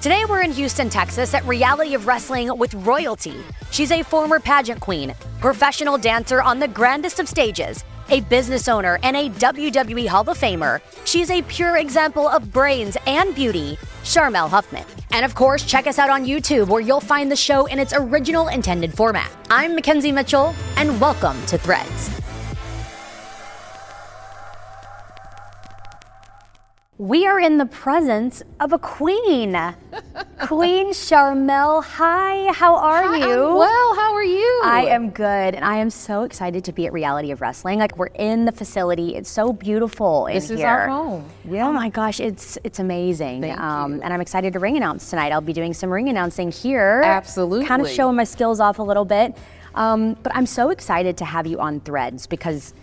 Today we're in Houston, Texas at Reality of Wrestling with royalty. She's a former pageant queen, professional dancer on the grandest of stages, a business owner, and a WWE Hall of Famer. She's a pure example of brains and beauty, Sharmell Huffman. And of course, check us out on YouTube where you'll find the show in its original intended format. I'm Mackenzie Mitchell, and welcome to Threads. We are in the presence of a queen. Queen Sharmell, hi, how are you? I'm well, how are you? I am good, and I am so excited to be at Reality of Wrestling. Like, we're in the facility. It's so beautiful in here. This is our home. Yeah. Oh my gosh, it's amazing. Thank you. And I'm excited to ring announce tonight. I'll be doing some ring announcing here. Absolutely. Kind of showing my skills off a little bit. But I'm so excited to have you on Threads because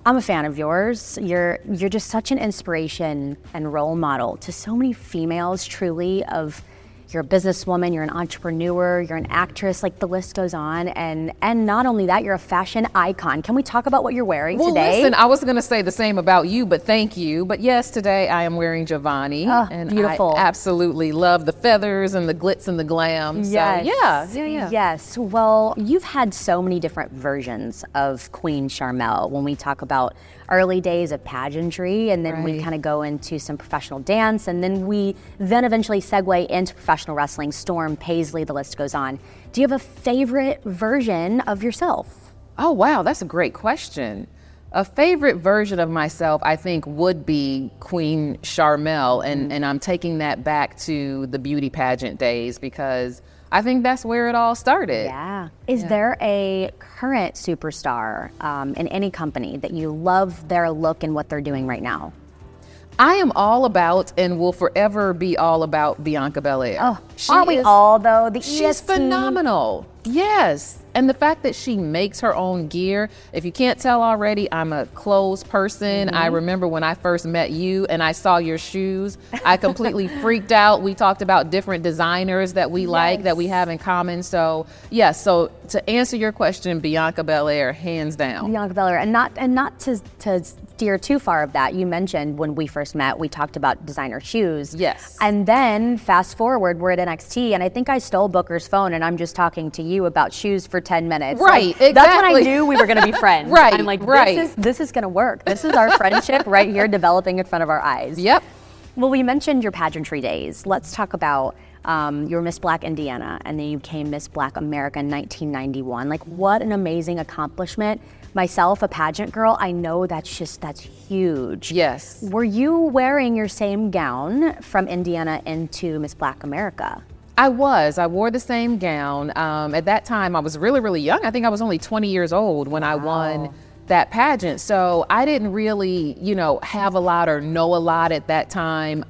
I'm a fan of yours. You're just such an inspiration and role model to so many females, truly, of you're a businesswoman, you're an entrepreneur, you're an actress, like the list goes on. And not only that, you're a fashion icon. Can we talk about what you're wearing today? Listen, I was gonna say the same about you, but thank you. But yes, today I am wearing Giovanni. Oh, and beautiful. I absolutely love the feathers and the glitz and the glam. Yes. So yeah. Yes. Well, you've had so many different versions of Queen Sharmell when we talk about early days of pageantry, and then we kind of go into some professional dance, and then we eventually segue into professional wrestling, Storm, Paisley, the list goes on. Do you have a favorite version of yourself? Oh wow, that's a great question. A favorite version of myself, I think, would be Queen Sharmell, and I'm taking that back to the beauty pageant days because I think that's where it all started. Yeah. Is there a current superstar in any company that you love their look and what they're doing right now? I am all about and will forever be all about Bianca Belair. Oh, aren't we all though? She's EST. phenomenal. Yes. And the fact that she makes her own gear, if you can't tell already, I'm a clothes person. I remember when I first met you and I saw your shoes, I completely freaked out. We talked about different designers that we like, that we have in common. So yes, so to answer your question, Bianca Belair, hands down. Bianca Belair, and not to steer too far of that, you mentioned when we first met, we talked about designer shoes. Yes. And then fast forward, we're at NXT, and I think I stole Booker's phone, and I'm just talking to you about shoes for 10 minutes. Right, like, exactly. That's when I knew we were going to be friends. Right, I'm like, right. This is going to work. This is our friendship right here developing in front of our eyes. Yep. Well, we mentioned your pageantry days. Let's talk about you were Miss Black Indiana, and then you became Miss Black America in 1991. Like, what an amazing accomplishment. Myself, a pageant girl, I know that's huge. Yes. Were you wearing your same gown from Indiana into Miss Black America? I wore the same gown. At that time, I was really, really young. I think I was only 20 years old when I won that pageant. So I didn't really, have a lot or know a lot at that time.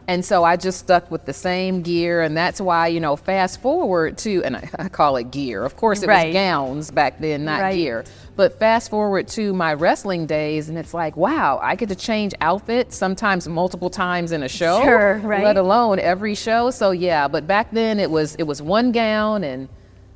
And so I just stuck with the same gear. And that's why, fast forward to, and I call it gear. Of course, it was gowns back then, not gear. But fast forward to my wrestling days, and it's like, wow, I get to change outfits sometimes multiple times in a show, let alone every show. So yeah, but back then it was one gown, and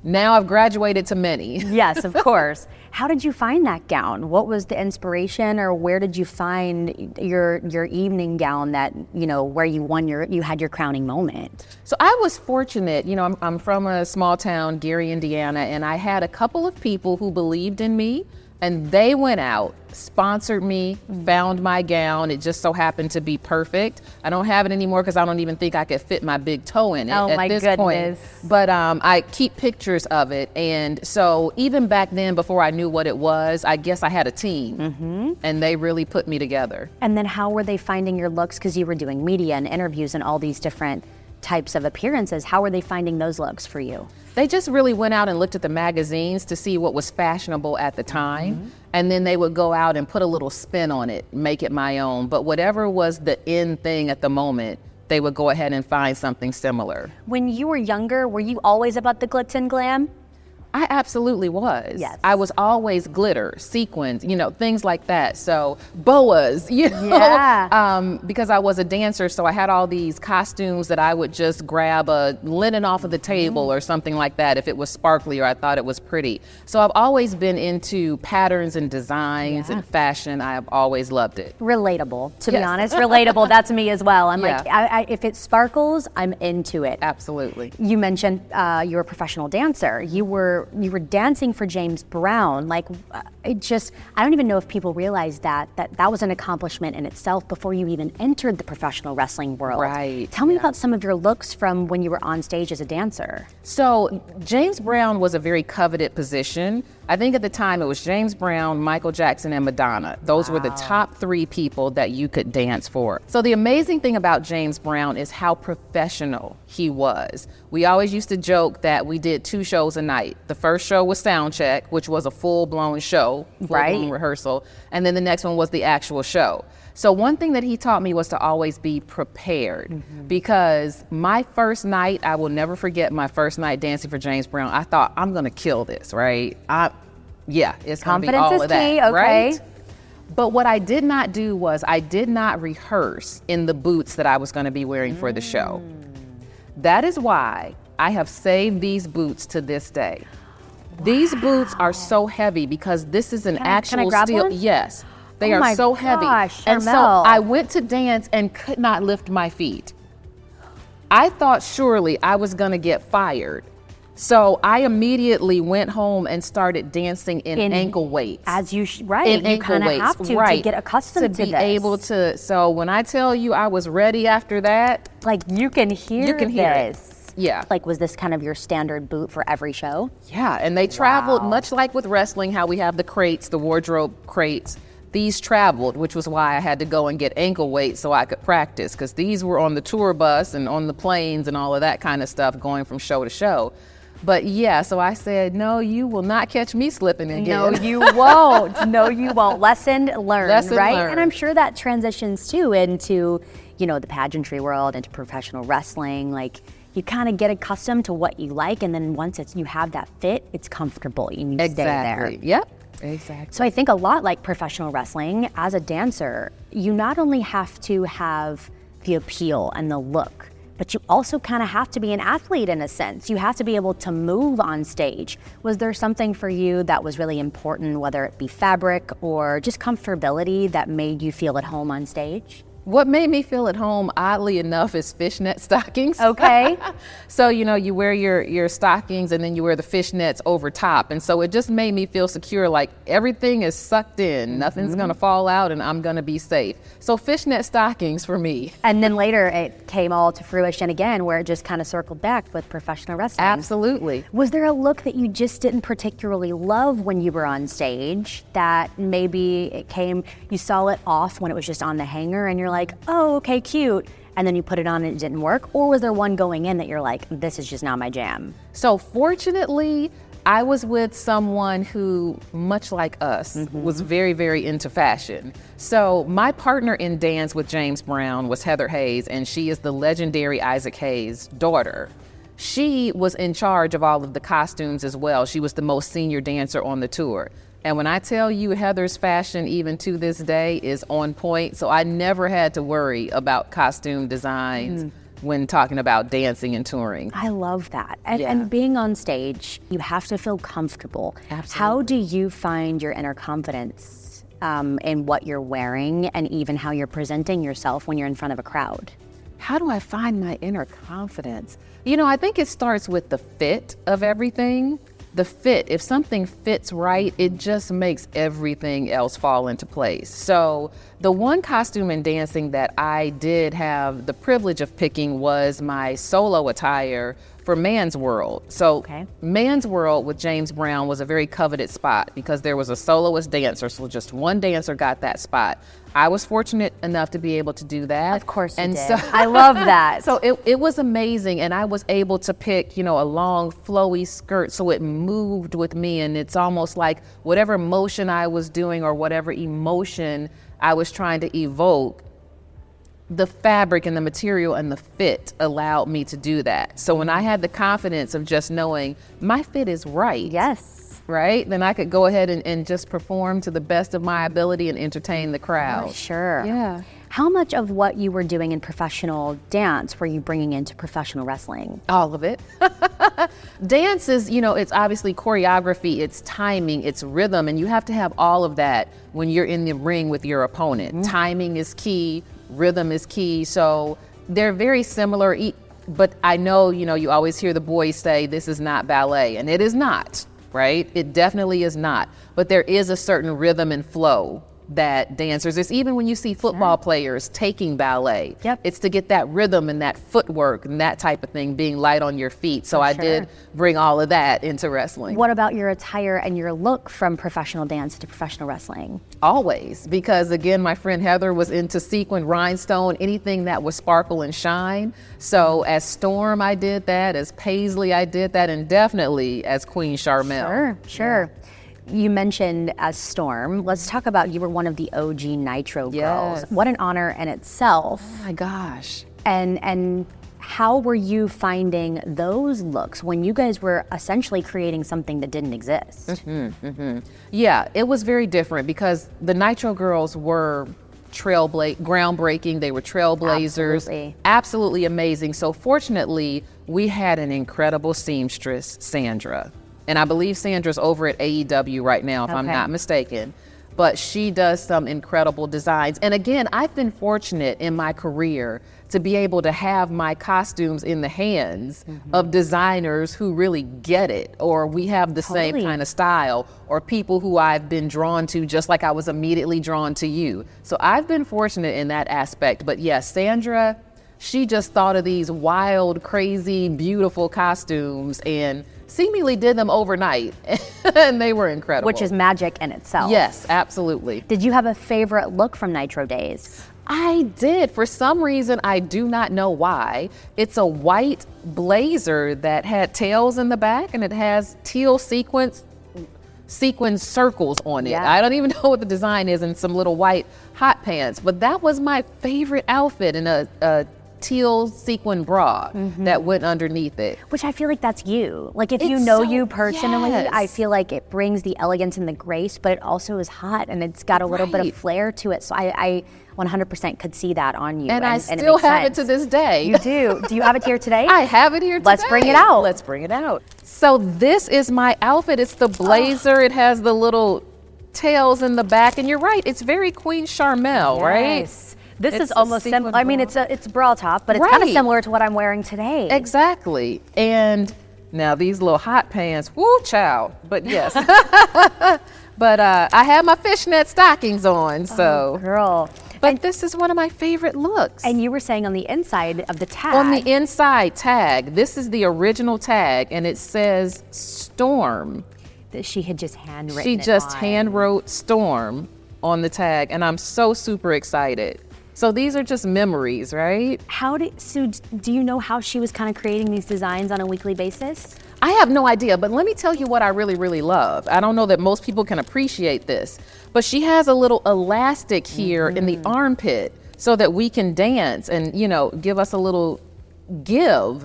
now I've graduated to many. Yes, of course. How did you find that gown? What was the inspiration, or where did you find your evening gown that, where you had your crowning moment? So I was fortunate, I'm from a small town, Gary, Indiana, and I had a couple of people who believed in me, and they went out, sponsored me, found my gown. It just so happened to be perfect. I don't have it anymore because I don't even think I could fit my big toe in it at this point. But I keep pictures of it. And so even back then, before I knew what it was, I guess I had a team, and they really put me together. And then how were they finding your looks? Because you were doing media and interviews and all these different types of appearances. How were they finding those looks for you? They just really went out and looked at the magazines to see what was fashionable at the time. And then they would go out and put a little spin on it, make it my own. But whatever was the in thing at the moment, they would go ahead and find something similar. When you were younger, were you always about the glitz and glam? I absolutely was. Yes. I was always glitter, sequins, things like that. So boas, because I was a dancer. So I had all these costumes that I would just grab a linen off of the table or something like that if it was sparkly or I thought it was pretty. So I've always been into patterns and designs and fashion. I have always loved it. Relatable, to be honest. Relatable. That's me as well. I'm like, if it sparkles, I'm into it. Absolutely. You mentioned you're a professional dancer. You were dancing for James Brown. Like, I don't even know if people realize that was an accomplishment in itself before you even entered the professional wrestling world. Right. Tell me about some of your looks from when you were on stage as a dancer. So James Brown was a very coveted position. I think at the time it was James Brown, Michael Jackson, and Madonna. Those were the top 3 people that you could dance for. So the amazing thing about James Brown is how professional he was. We always used to joke that we did 2 shows a night. The first show was sound check, which was a full-blown show, full-blown rehearsal, and then the next one was the actual show. So one thing that he taught me was to always be prepared, because my first night, I will never forget my first night dancing for James Brown. I thought, I'm gonna kill this, right? It's gonna be all of that, key, okay. right? But what I did not do was I did not rehearse in the boots that I was gonna be wearing for the show. That is why I have saved these boots to this day. These boots are so heavy because this is an actual grab steel. one? Yes. They are so heavy. And so Sharmell. I went to dance and could not lift my feet. I thought surely I was gonna get fired. So I immediately went home and started dancing in ankle weights. As you, In you ankle kind of weights, have to right. get accustomed to be this. able to, so when I tell you I was ready after that. Like, you can hear it. Yeah. Like, was this kind of your standard boot for every show? Yeah, and they traveled much like with wrestling, how we have the crates, the wardrobe crates. These traveled, which was why I had to go and get ankle weights so I could practice, because these were on the tour bus and on the planes and all of that kind of stuff going from show to show. But yeah, so I said, no, you will not catch me slipping again. No, you won't. No, you won't. Lesson learned, right? Learned. And I'm sure that transitions too into, the pageantry world, into professional wrestling. Like, you kind of get accustomed to what you like, and then once you have that fit, it's comfortable and you stay there. Yep. Exactly. So I think a lot like professional wrestling, as a dancer, you not only have to have the appeal and the look, but you also kind of have to be an athlete in a sense. You have to be able to move on stage. Was there something for you that was really important, whether it be fabric or just comfortability, that made you feel at home on stage? What made me feel at home, oddly enough, is fishnet stockings. Okay. So, you wear your stockings and then you wear the fishnets over top. And so it just made me feel secure, like everything is sucked in, nothing's gonna fall out, and I'm gonna be safe. So fishnet stockings for me. And then later it came all to fruition again, where it just kind of circled back with professional wrestling. Absolutely. Was there a look that you just didn't particularly love when you were on stage, that maybe you saw it off when it was just on the hanger and you're like, oh, okay, cute, and then you put it on and it didn't work? Or was there one going in that you're like, this is just not my jam? So fortunately, I was with someone who, much like us, was very, very into fashion. So my partner in dance with James Brown was Heather Hayes, and she is the legendary Isaac Hayes' daughter. She was in charge of all of the costumes as well. She was the most senior dancer on the tour. And when I tell you, Heather's fashion, even to this day, is on point. So I never had to worry about costume designs when talking about dancing and touring. I love that. And being on stage, you have to feel comfortable. Absolutely. How do you find your inner confidence in what you're wearing, and even how you're presenting yourself when you're in front of a crowd? How do I find my inner confidence? I think it starts with the fit of everything. The fit, if something fits right, it just makes everything else fall into place. So the one costume in dancing that I did have the privilege of picking was my solo attire for Man's World. So Man's World with James Brown was a very coveted spot because there was a soloist dancer, so just one dancer got that spot. I was fortunate enough to be able to do that. Of course you did. So I love that. So it was amazing, and I was able to pick, a long flowy skirt so it moved with me, and it's almost like whatever motion I was doing or whatever emotion I was trying to evoke, the fabric and the material and the fit allowed me to do that. So when I had the confidence of just knowing my fit is right. Yes. Right? Then I could go ahead and just perform to the best of my ability and entertain the crowd. For sure. Yeah. How much of what you were doing in professional dance were you bringing into professional wrestling? All of it. Dance is, it's obviously choreography, it's timing, it's rhythm, and you have to have all of that when you're in the ring with your opponent. Timing is key, rhythm is key. So they're very similar, but I know, you always hear the boys say this is not ballet, and it is not, right? It definitely is not. But there is a certain rhythm and flow that dancers, it's even when you see football players taking ballet, it's to get that rhythm and that footwork and that type of thing, being light on your feet. So I did bring all of that into wrestling. What about your attire and your look from professional dance to professional wrestling? Always, because again, my friend Heather was into sequin, rhinestone, anything that was sparkle and shine. So as Storm, I did that. As Paisley, I did that. And definitely as Queen Sharmell. Sure. Yeah. You mentioned as Storm. Let's talk about, you were one of the OG Nitro Girls. What an honor in itself. Oh my gosh. And how were you finding those looks when you guys were essentially creating something that didn't exist? Yeah, it was very different because the Nitro Girls were groundbreaking. They were trailblazers. Absolutely amazing. So fortunately, we had an incredible seamstress, Sandra. And I believe Sandra's over at AEW right now, if I'm not mistaken. But she does some incredible designs. And again, I've been fortunate in my career to be able to have my costumes in the hands of designers who really get it, or we have the same kind of style, or people who I've been drawn to just like I was immediately drawn to you. So I've been fortunate in that aspect. But yes, Sandra, she just thought of these wild, crazy, beautiful costumes and seemingly did them overnight, and they were incredible. Which is magic in itself. Yes, absolutely. Did you have a favorite look from Nitro days? I did. For some reason, I do not know why. It's a white blazer that had tails in the back, and it has teal sequin circles on it. I don't even know what the design is, and some little white hot pants, but that was my favorite outfit in a teal sequin bra that went underneath it. Which I feel like that's you. Like if you know you personally, I feel like it brings the elegance and the grace, but it also is hot and it's got a little bit of flair to it. So I 100% could see that on you. And I still have it to this day. You do. Do you have it here today? I have it here today. Let's bring it out. Let's bring it out. So this is my outfit. It's the blazer. It has the little tails in the back. And you're right, it's very Queen Sharmell, right? This is almost similar. I mean, it's a bra top, but it's kind of similar to what I'm wearing today. Exactly. And now these little hot pants, woo child. But yes. But I have my fishnet stockings on, so. Oh, girl. But this is one of my favorite looks. And you were saying on the inside of the tag. On the inside tag, this is the original tag, and it says Storm. That she had just handwritten. She just hand wrote Storm on the tag, and I'm so super excited. So these are just memories, right? Do you know how she was kind of creating these designs on a weekly basis? I have no idea, but let me tell you what I really, really love. I don't know that most people can appreciate this, but she has a little elastic here in the armpit so that we can dance and, give us a little give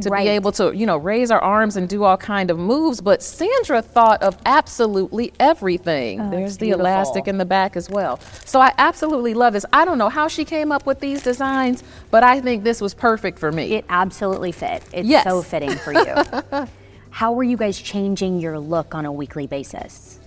to be able to, raise our arms and do all kind of moves. But Sandra thought of absolutely everything. There's the elastic in the back as well. So I absolutely love this. I don't know how she came up with these designs, but I think this was perfect for me. It absolutely fit. It's so fitting for you. How were you guys changing your look on a weekly basis?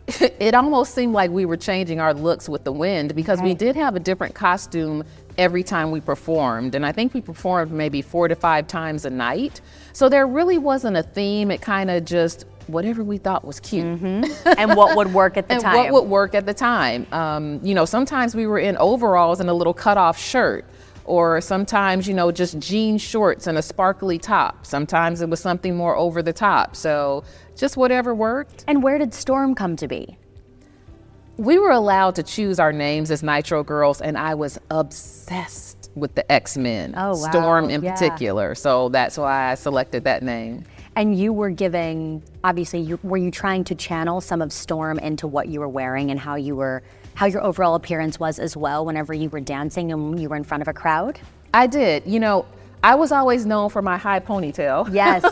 It almost seemed like we were changing our looks with the wind because we did have a different costume every time we performed. And I think we performed maybe 4 to 5 times a night. So there really wasn't a theme. It kind of just whatever we thought was cute. And what would work at the time. And what would work at the time. Sometimes we were in overalls and a little cutoff shirt. Or sometimes, just jean shorts and a sparkly top. Sometimes it was something more over the top. So just whatever worked. And where did Storm come to be? We were allowed to choose our names as Nitro Girls, and I was obsessed with the X-Men. Oh, wow. Storm in particular. So that's why I selected that name. And you were giving, obviously, were you trying to channel some of Storm into what you were wearing and how you were how your overall appearance was as well whenever you were dancing and you were in front of a crowd? I did. I was always known for my high ponytail. Yes.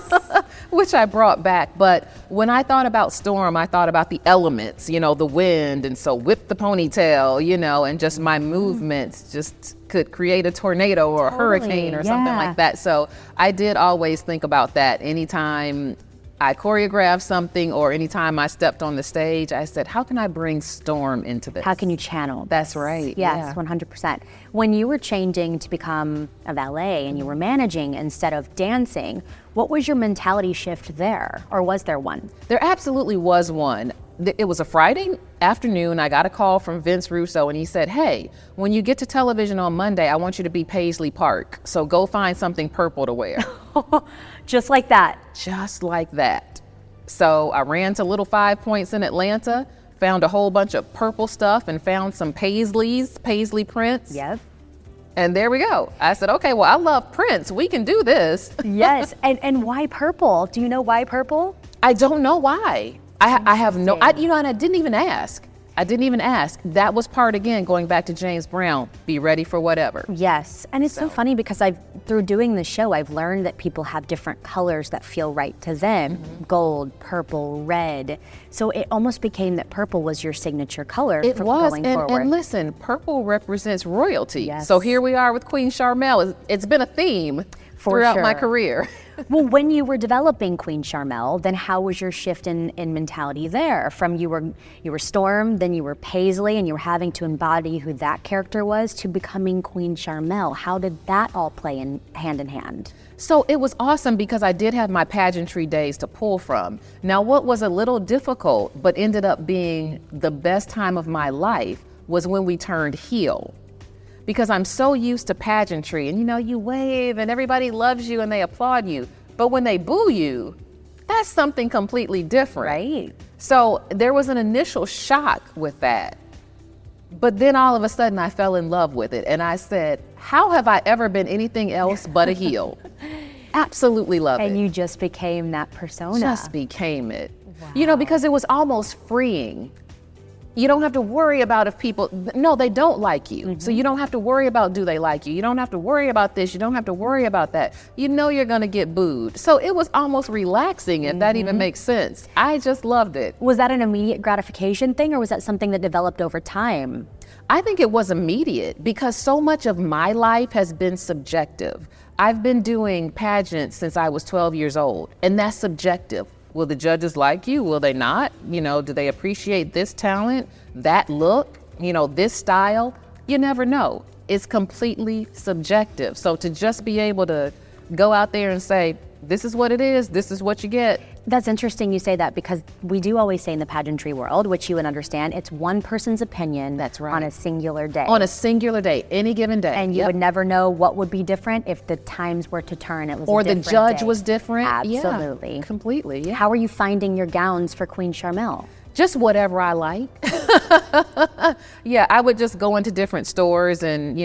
Which I brought back. But when I thought about Storm, I thought about the elements, the wind. And so with the ponytail, and just my movements just could create a tornado or a hurricane or something like that. So I did always think about that anytime I choreographed something or anytime I stepped on the stage. I said, how can I bring Storm into this? How can you channel? That's right. Yes, 100%. When you were changing to become a valet and you were managing instead of dancing, what was your mentality shift there? Or was there one? There absolutely was one. It was a Friday afternoon. I got a call from Vince Russo and he said, hey, when you get to television on Monday, I want you to be Paisley Park. So go find something purple to wear. Just like that. Just like that. So I ran to Little 5 Points in Atlanta, found a whole bunch of purple stuff and found some Paisley prints. Yep. And there we go. I said, okay, well, I love prints. We can do this. Yes. And why purple? Do you know why purple? I don't know why. I have no, and I didn't even ask. That was part, again, going back to James Brown, be ready for whatever. Yes, and it's so funny because through doing the show, I've learned that people have different colors that feel right to them. Gold, purple, red. So it almost became that purple was your signature color It was, going forward. And listen, purple represents royalty. Yes. So here we are with Queen Sharmell. It's been a theme throughout my career. Well, when you were developing Queen Sharmell, then how was your shift in mentality there? From you were Storm, then you were Paisley, and you were having to embody who that character was, to becoming Queen Sharmell. How did that all play hand in hand? So it was awesome because I did have my pageantry days to pull from. Now, what was a little difficult, but ended up being the best time of my life, was when we turned heel. Because I'm so used to pageantry and you wave and everybody loves you and they applaud you. But when they boo you, that's something completely different. Right. So there was an initial shock with that. But then all of a sudden I fell in love with it. And I said, how have I ever been anything else but a heel? Absolutely love it. And you just became that persona. Just became it. Wow. Because it was almost freeing. You don't have to worry about if people, they don't like you. Mm-hmm. So you don't have to worry about, do they like you? You don't have to worry about this. You don't have to worry about that. You're going to get booed. So it was almost relaxing, if that even makes sense. I just loved it. Was that an immediate gratification thing, or was that something that developed over time? I think it was immediate because so much of my life has been subjective. I've been doing pageants since I was 12 years old, and that's subjective. Will the judges like you? Will they not? Do they appreciate this talent, that look, this style? You never know. It's completely subjective. So to just be able to go out there and say, this is what it is, this is what you get. That's interesting you say that, because we do always say in the pageantry world, which you would understand, it's one person's opinion. That's right. On a singular day. On a singular day, any given day. And you would never know what would be different if the times were to turn. It was or a the different judge day. was different. Absolutely. Yeah, completely. Yeah. How are you finding your gowns for Queen Sharmell? Just whatever I like. Yeah, I would just go into different stores and,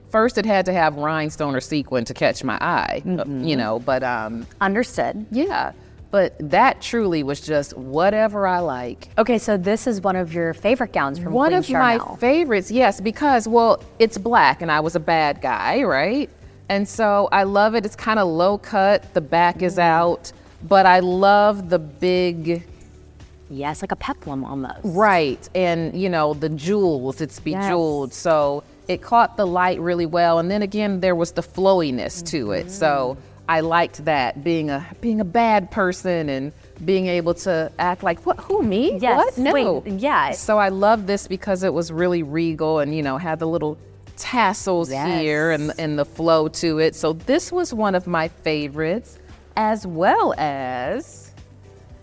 first it had to have rhinestone or sequin to catch my eye, but. Understood. Yeah, but that truly was just whatever I like. Okay, so this is one of your favorite gowns from One Queen of Sharmell. my favorites, yes, because, it's black and I was a bad guy, right? And so I love it. It's kind of low cut, the back is out, but I love the big... Yes, like a peplum almost. Right, and the jewels, it's bejeweled, so it caught the light really well. And then again, there was the flowiness to it. So I liked that, being a bad person and being able to act like, what, who, me? Yes. What? No. Wait, yeah. So I love this because it was really regal and, had the little tassels here and the flow to it. So this was one of my favorites, as well as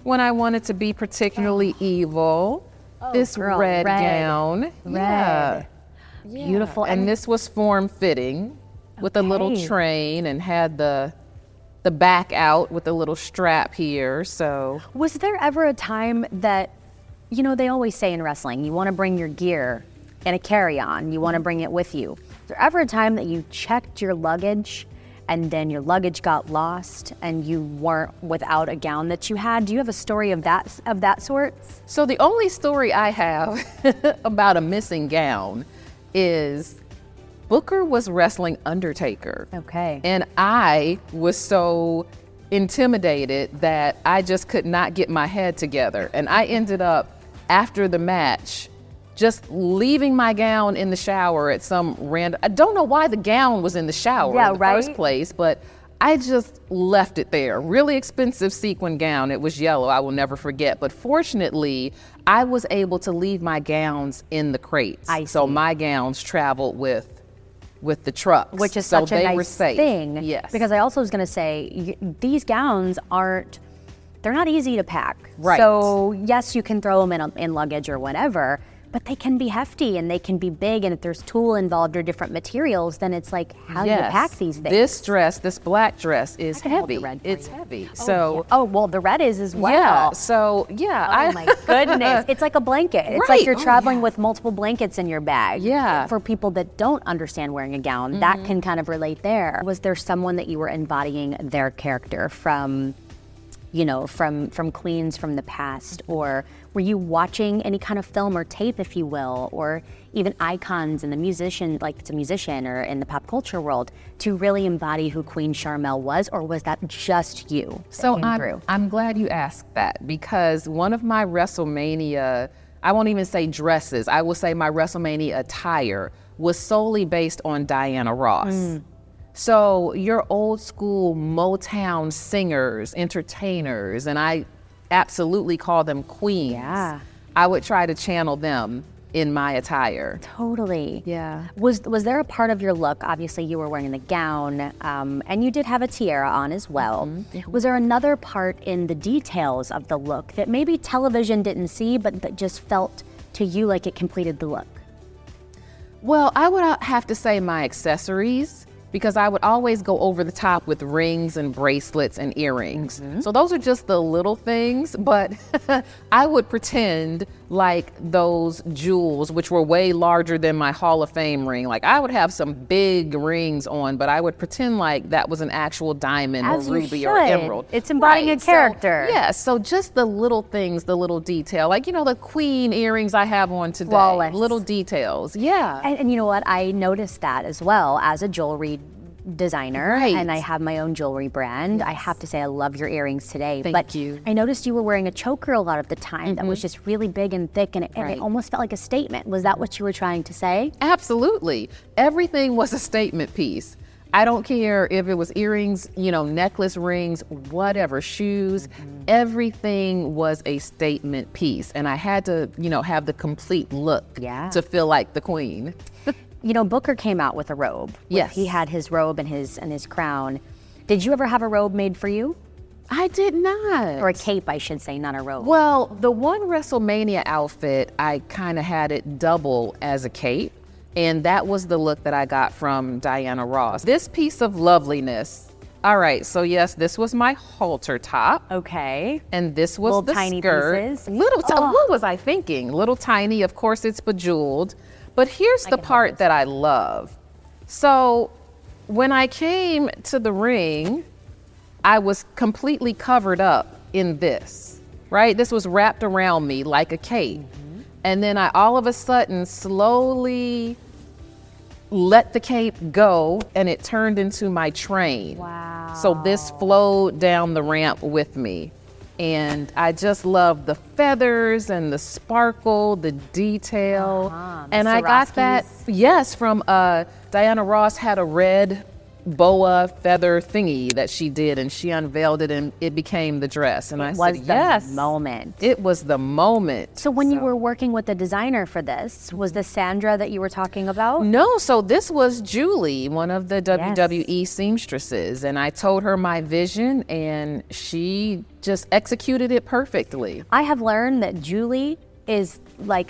when I wanted to be particularly evil, this red gown. Red. Yeah. Beautiful. And this was form-fitting with a little train and had the back out with a little strap here, so. Was there ever a time that, they always say in wrestling, you want to bring your gear in a carry-on, you want to bring it with you. Was there ever a time that you checked your luggage and then your luggage got lost and you weren't without a gown that you had. Do you have a story of that sort? So the only story I have about a missing gown is Booker was wrestling Undertaker. Okay. And I was so intimidated that I just could not get my head together. And I ended up, after the match, just leaving my gown in the shower at some random, I don't know why the gown was in the shower in the first place, but I just left it there. Really expensive sequin gown. It was yellow, I will never forget. But fortunately, I was able to leave my gowns in the crates. So my gowns traveled with the trucks. Which is such a nice thing. Yes. Because I also was gonna say, these gowns they're not easy to pack. Right. So yes, you can throw them in luggage or whatever, but they can be hefty and they can be big, and if there's tulle involved or different materials, then it's like, how do you pack these things? This black dress is heavy. It's heavy. Well, the red is as well. Yeah, so yeah. Oh my goodness. It's like a blanket. It's like you're traveling with multiple blankets in your bag. Yeah. For people that don't understand wearing a gown, that can kind of relate there. Was there someone that you were embodying their character from queens from the past, or were you watching any kind of film or tape, if you will, or even icons in the musician, like it's a musician or in the pop culture world, to really embody who Queen Sharmell was, or was that just you? So I'm glad you asked that, because one of my WrestleMania, I won't even say dresses, I will say my WrestleMania attire was solely based on Diana Ross. So your old school Motown singers, entertainers, and I absolutely call them queens. Yeah. I would try to channel them in my attire. Totally. Yeah. Was there a part of your look, obviously you were wearing the gown, and you did have a tiara on as well. Was there another part in the details of the look that maybe television didn't see, but that just felt to you like it completed the look? Well, I would have to say my accessories, because I would always go over the top with rings and bracelets and earrings. So those are just the little things, but I would pretend like those jewels, which were way larger than my Hall of Fame ring, like I would have some big rings on, but I would pretend like that was an actual diamond or ruby or emerald. It's embodying a character. So just the little things, the little detail, like, the queen earrings I have on today. Flawless. Little details, yeah. And you know what, I noticed that as well as a jewelry designer, and I have my own jewelry brand. I have to say, I love your earrings today. Thank you. I noticed you were wearing a choker a lot of the time that was just really big and thick, and it almost felt like a statement. Was that what you were trying to say? Absolutely. Everything was a statement piece. I don't care if it was earrings, necklace, rings, whatever, shoes, everything was a statement piece. And I had to, have the complete look to feel like the queen. Booker came out with a robe. Yes. He had his robe and his crown. Did you ever have a robe made for you? I did not. Or a cape, I should say, not a robe. Well, the one WrestleMania outfit, I kind of had it double as a cape. And that was the look that I got from Diana Ross. This piece of loveliness. All right, so yes, this was my halter top. Okay. And this was the tiny skirt. Pieces. What was I thinking? Little tiny, of course it's bejeweled. But here's the part that I love. So when I came to the ring, I was completely covered up in this, right? This was wrapped around me like a cape. And then I all of a sudden slowly let the cape go, and it turned into my train. Wow. So this flowed down the ramp with me. And I just love the feathers and the sparkle, the detail. And I got that, from Diana Ross had a red boa feather thingy that she did, and she unveiled it, and it became the dress. And I said, yes. Moment. It was the moment. So when you were working with the designer for this, was this Sandra that you were talking about? No, so this was Julie, one of the WWE seamstresses, and I told her my vision, and she just executed it perfectly. I have learned that Julie is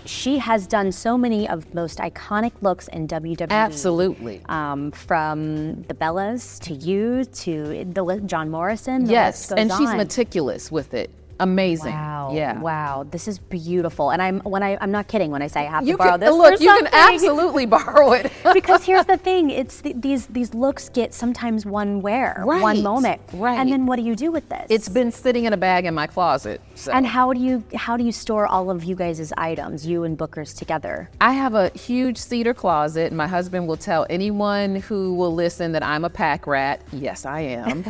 she has done so many of the most iconic looks in WWE. Absolutely. From the Bellas to you to John Morrison. Yes, and she's meticulous with it. Amazing. Wow. Yeah. Wow. This is beautiful. And I'm not kidding when I say I have to borrow can, this. look, for you something. can absolutely borrow it. Because here's the thing, it's these looks get sometimes one wear, one moment. Right. And then what do you do with this? It's been sitting in a bag in my closet. So. And how do you store all of you guys' items, you and Booker's together? I have a huge cedar closet. My husband will tell anyone who will listen that I'm a pack rat. Yes, I am.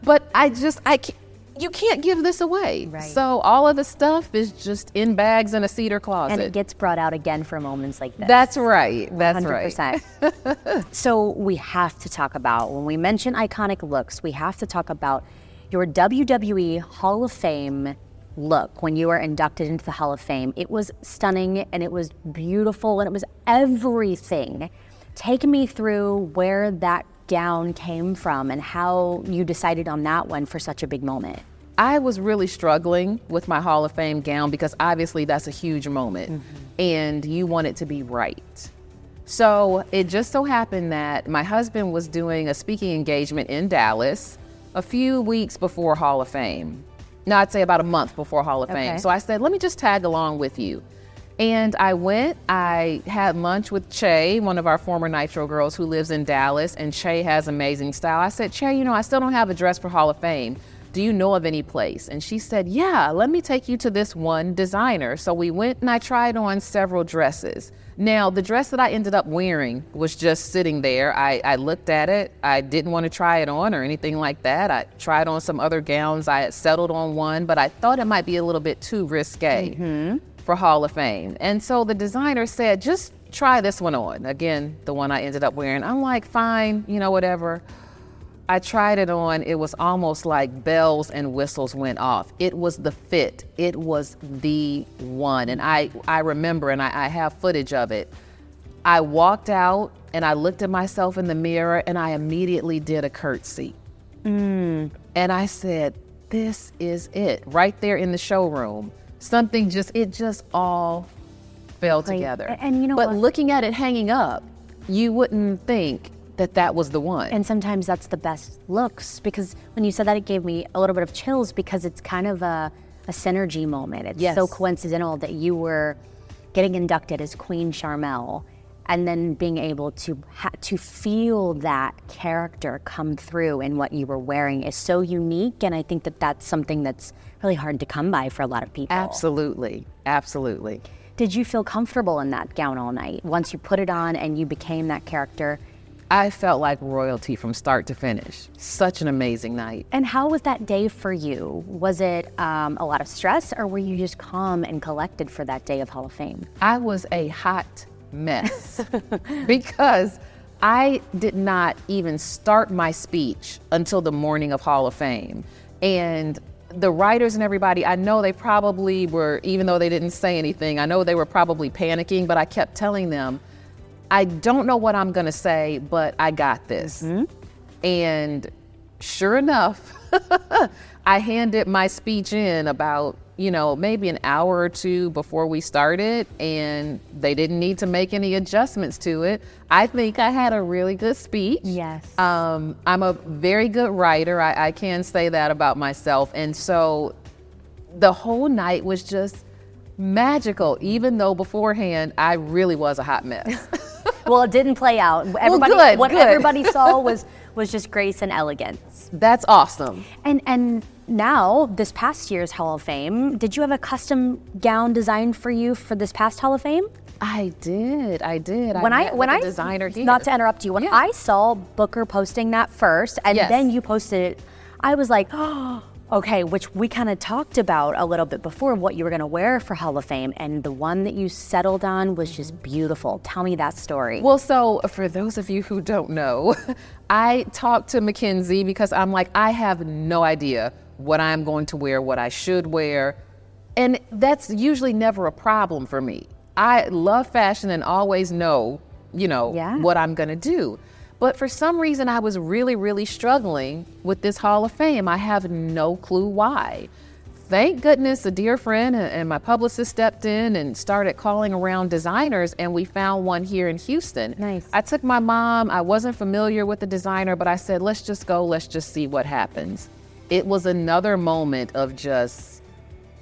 But I can't. You can't give this away. Right. So all of the stuff is just in bags in a cedar closet. And it gets brought out again for moments like this. That's right. That's 100%. right. So we have to talk about, when we mention iconic looks, we have to talk about your WWE Hall of Fame look when you were inducted into the Hall of Fame. It was stunning and it was beautiful and it was everything. Take me through where that gown came from and how you decided on that one for such a big moment. I was really struggling with my Hall of Fame gown because obviously that's a huge moment and you want it to be right. So it just so happened that my husband was doing a speaking engagement in Dallas a few weeks before Hall of Fame. No, I'd say about a month before Hall of Fame. So I said, let me just tag along with you. And I went, I had lunch with Che, one of our former Nitro Girls who lives in Dallas, and Che has amazing style. I said, Che, I still don't have a dress for Hall of Fame. Do you know of any place? And she said, yeah, let me take you to this one designer. So we went and I tried on several dresses. Now, the dress that I ended up wearing was just sitting there. I looked at it. I didn't want to try it on or anything like that. I tried on some other gowns. I had settled on one, but I thought it might be a little bit too risque for Hall of Fame. And so the designer said, just try this one on. Again, the one I ended up wearing. I'm like, fine, whatever. I tried it on. It was almost like bells and whistles went off. It was the fit. It was the one. And I remember, and I have footage of it. I walked out and I looked at myself in the mirror and I immediately did a curtsy. And I said, this is it, right there in the showroom. It just all fell together. And but looking at it hanging up, you wouldn't think that was the one. And sometimes that's the best looks, because when you said that, it gave me a little bit of chills because it's kind of a synergy moment. It's so coincidental that you were getting inducted as Queen Sharmell and then being able to feel that character come through in what you were wearing is so unique. And I think that's something that's really hard to come by for a lot of people. Absolutely. Absolutely. Did you feel comfortable in that gown all night? Once you put it on and you became that character? I felt like royalty from start to finish. Such an amazing night. And how was that day for you? Was it a lot of stress, or were you just calm and collected for that day of Hall of Fame? I was a hot mess because I did not even start my speech until the morning of Hall of Fame. And the writers and everybody, I know they probably were, even though they didn't say anything, I know they were probably panicking, but I kept telling them, I don't know what I'm gonna say, but I got this. And sure enough, I handed my speech in about, maybe an hour or two before we started, and they didn't need to make any adjustments to it. I think I had a really good speech. Yes. I'm a very good writer. I can say that about myself. And so the whole night was just magical, even though beforehand I really was a hot mess. Well, it didn't play out. Everybody saw was just grace and elegance. That's awesome. And now, this past year's Hall of Fame, did you have a custom gown designed for you for this past Hall of Fame? I did. When I designer here. Not to interrupt you, when I saw Booker posting that first, and then you posted it, I was like, oh. Okay, which we kind of talked about a little bit before, what you were going to wear for Hall of Fame, and the one that you settled on was just beautiful. Tell me that story. Well, so for those of you who don't know, I talked to Mackenzie because I'm like, I have no idea what I'm going to wear, what I should wear, and that's usually never a problem for me. I love fashion and always know, what I'm going to do. But for some reason, I was really, really struggling with this Hall of Fame. I have no clue why. Thank goodness a dear friend and my publicist stepped in and started calling around designers, and we found one here in Houston. Nice. I took my mom. I wasn't familiar with the designer, but I said, let's just go. Let's just see what happens. it was another moment of just,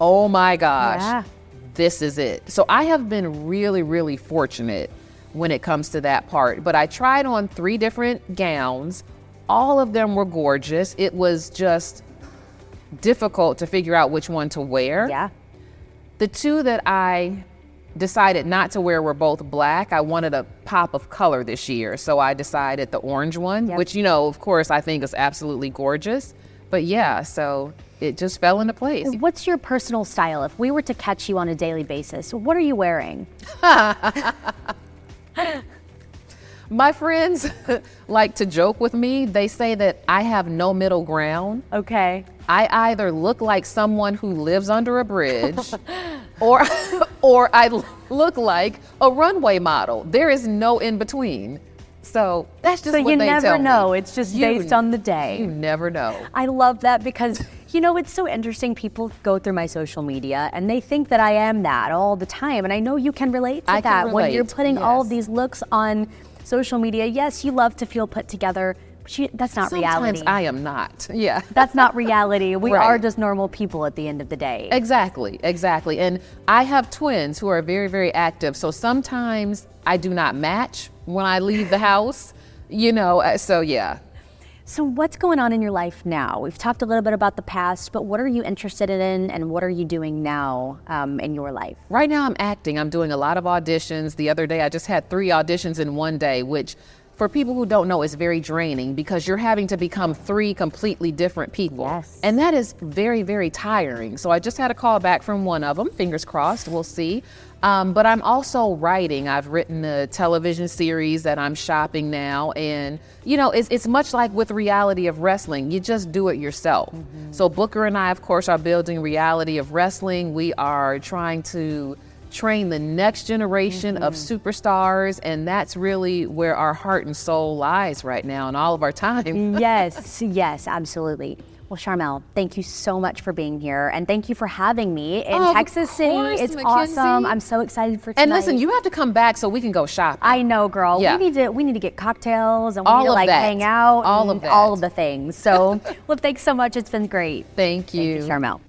oh my gosh, this is it. So I have been really, really fortunate when it comes to that part. But I tried on 3 different gowns. All of them were gorgeous. It was just difficult to figure out which one to wear. Yeah. The 2 that I decided not to wear were both black. I wanted a pop of color this year, so I decided the orange one, which, you know, of course, I think is absolutely gorgeous. But yeah, so it just fell into place. What's your personal style? If we were to catch you on a daily basis, what are you wearing? My friends like to joke with me. They say that I have no middle ground. Okay. I either look like someone who lives under a bridge or I look like a runway model. There is no in between. So that's just what they tell me. So you never know. It's just based on the day. You never know. I love that because, you know, it's so interesting. People go through my social media and they think that I am that all the time. And I know you can relate to that when you're putting all of these looks on social media. Yes, you love to feel put together, but that's not reality. Sometimes I am not. Yeah. That's not reality. We are just normal people at the end of the day. Exactly. And I have twins who are very, very active. So sometimes I do not match when I leave the house, you know, so yeah. So what's going on in your life now? We've talked a little bit about the past, but what are you interested in and what are you doing now in your life? Right now I'm acting. I'm doing a lot of auditions. The other day I just had 3 auditions in one day, which for people who don't know is very draining because you're having to become 3 completely different people. Yes. And that is very, very tiring. So I just had a call back from one of them. Fingers crossed, we'll see. But I'm also writing. I've written a television series that I'm shopping now. And, you know, it's much like with Reality of Wrestling. You just do it yourself. So Booker and I, of course, are building Reality of Wrestling. We are trying to train the next generation of superstars. And that's really where our heart and soul lies right now and all of our time. Yes, absolutely. Well, Sharmell, thank you so much for being here, and thank you for having me in Texas City. It's awesome. I'm so excited for tonight. And listen, you have to come back so we can go shopping. I know, girl. Yeah. We need to get cocktails and we need to like hang out. All of that. All of the things. So, well, thanks so much. It's been great. Thank you. Thank you, Sharmell.